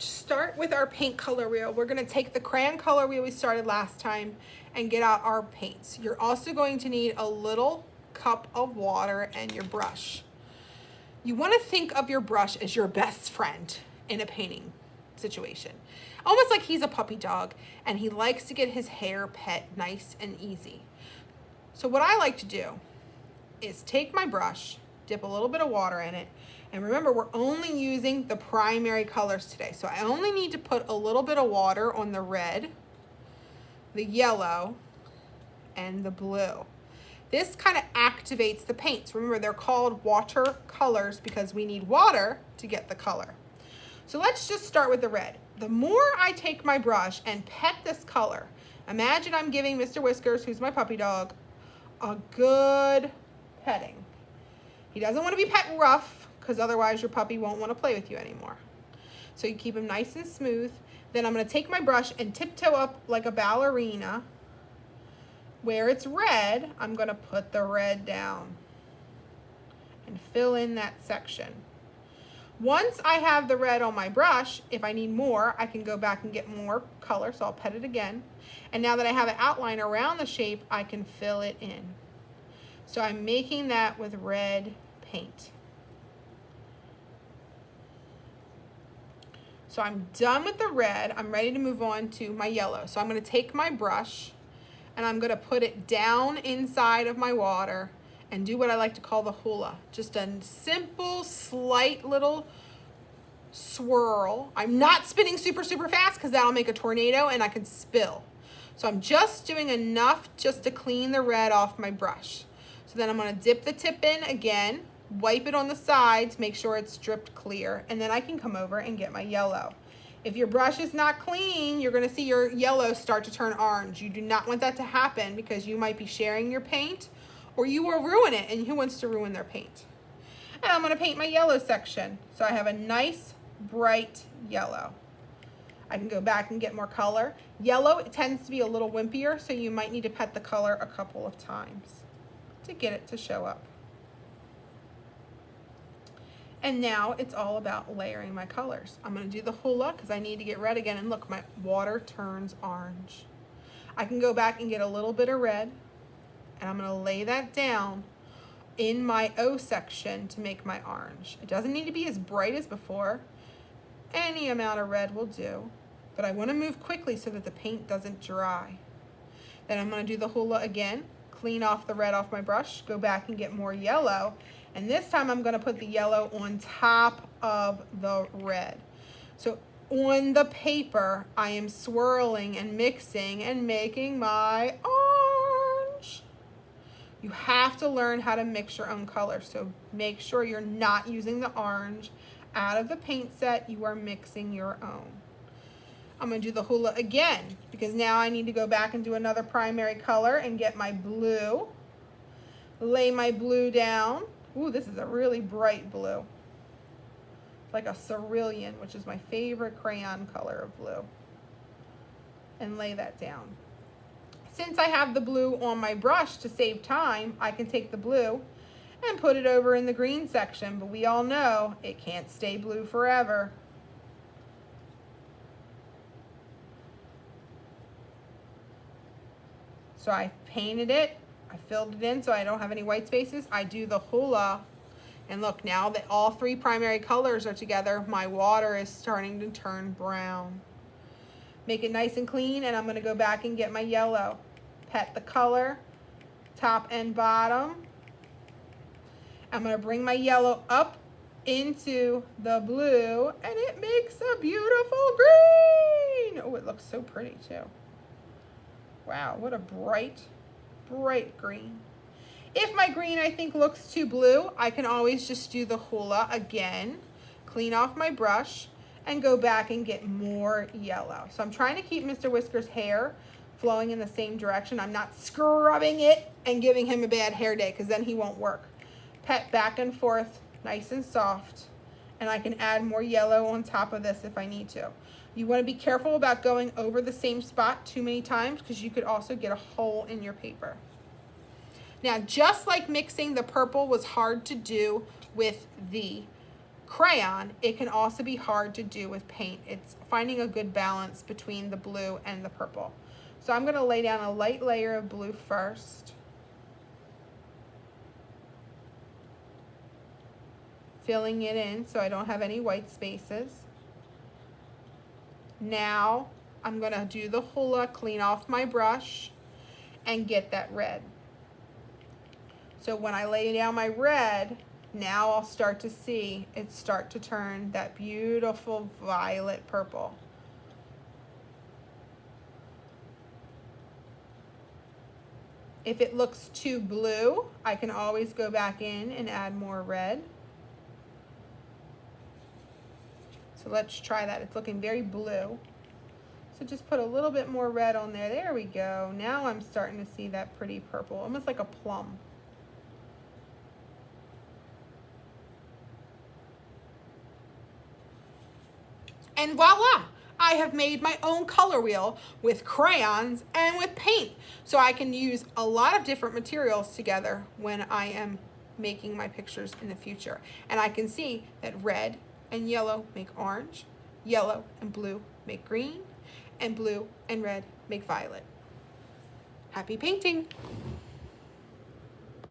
start with our paint color wheel. We're gonna take the crayon color wheel we started last time and get out our paints. You're also going to need a little cup of water and your brush. You wanna think of your brush as your best friend in a painting situation. Almost like he's a puppy dog and he likes to get his hair pet nice and easy. So what I like to do is take my brush, dip a little bit of water in it, and remember we're only using the primary colors today. So I only need to put a little bit of water on the red, the yellow, and the blue. This kind of activates the paints. Remember, they're called water colors because we need water to get the color. So let's just start with the red. The more I take my brush and pet this color, imagine I'm giving Mr. Whiskers, who's my puppy dog, a good petting. He doesn't want to be pet rough because otherwise your puppy won't want to play with you anymore. So you keep him nice and smooth. Then I'm going to take my brush and tiptoe up like a ballerina. Where it's red, I'm going to put the red down and fill in that section. Once I have the red on my brush, if I need more, I can go back and get more color, so I'll pet it again. And now that I have an outline around the shape, I can fill it in. So I'm making that with red paint. So I'm done with the red. I'm ready to move on to my yellow. So I'm going to take my brush and I'm going to put it down inside of my water and do what I like to call the hula. Just a simple, slight little swirl. I'm not spinning super, super fast because that'll make a tornado and I can spill. So I'm just doing enough just to clean the red off my brush. So then I'm going to dip the tip in again, wipe it on the sides, make sure it's dripped clear, and then I can come over and get my yellow. If your brush is not clean, you're going to see your yellow start to turn orange. You do not want that to happen because you might be sharing your paint or you will ruin it, and who wants to ruin their paint? And I'm going to paint my yellow section. So I have a nice bright yellow. I can go back and get more color. Yellow, it tends to be a little wimpier, so you might need to pet the color a couple of times to get it to show up. And now it's all about layering my colors. I'm going to do the hula because I need to get red again, and look, my water turns orange. I can go back and get a little bit of red, and I'm going to lay that down in my O section to make my orange. It doesn't need to be as bright as before. Any amount of red will do, but I want to move quickly so that the paint doesn't dry. Then I'm going to do the hula again, clean off the red off my brush, go back and get more yellow, and this time I'm going to put the yellow on top of the red. So on the paper, I am swirling and mixing and making my orange. You have to learn how to mix your own colors, so make sure you're not using the orange out of the paint set. You are mixing your own. I'm going to do the hula again because now I need to go back and do another primary color and get my blue. Lay my blue down. Ooh, this is a really bright blue. It's like a cerulean, which is my favorite crayon color of blue. And lay that down. Since I have the blue on my brush to save time, I can take the blue and put it over in the green section, but we all know it can't stay blue forever. So I painted it, I filled it in so I don't have any white spaces. I do the hula, and look, now that all three primary colors are together, my water is starting to turn brown. Make it nice and clean, and I'm going to go back and get my yellow. Pet the color, top and bottom. I'm going to bring my yellow up into the blue, and it makes a beautiful green. Oh, it looks so pretty too. Wow, what a bright, bright green. If my green I think looks too blue, I can always just do the hula again, clean off my brush, and go back and get more yellow. So I'm trying to keep Mr. Whiskers' hair flowing in the same direction. I'm not scrubbing it and giving him a bad hair day because then he won't work. Pet back and forth, nice and soft, and I can add more yellow on top of this if I need to. You want to be careful about going over the same spot too many times because you could also get a hole in your paper. Now, just like mixing the purple was hard to do with the crayon, it can also be hard to do with paint. It's finding a good balance between the blue and the purple. So I'm going to lay down a light layer of blue first. Filling it in so I don't have any white spaces. Now I'm going to do the hula, clean off my brush, and get that red. So when I lay down my red, now I'll start to see it start to turn that beautiful violet purple. If it looks too blue, I can always go back in and add more red. So let's try that. It's looking very blue. So just put a little bit more red on there. There we go. Now I'm starting to see that pretty purple, almost like a plum. And voila! I have made my own color wheel with crayons and with paint. So I can use a lot of different materials together when I am making my pictures in the future. And I can see that red and yellow make orange, yellow and blue make green, and blue and red make violet. Happy painting!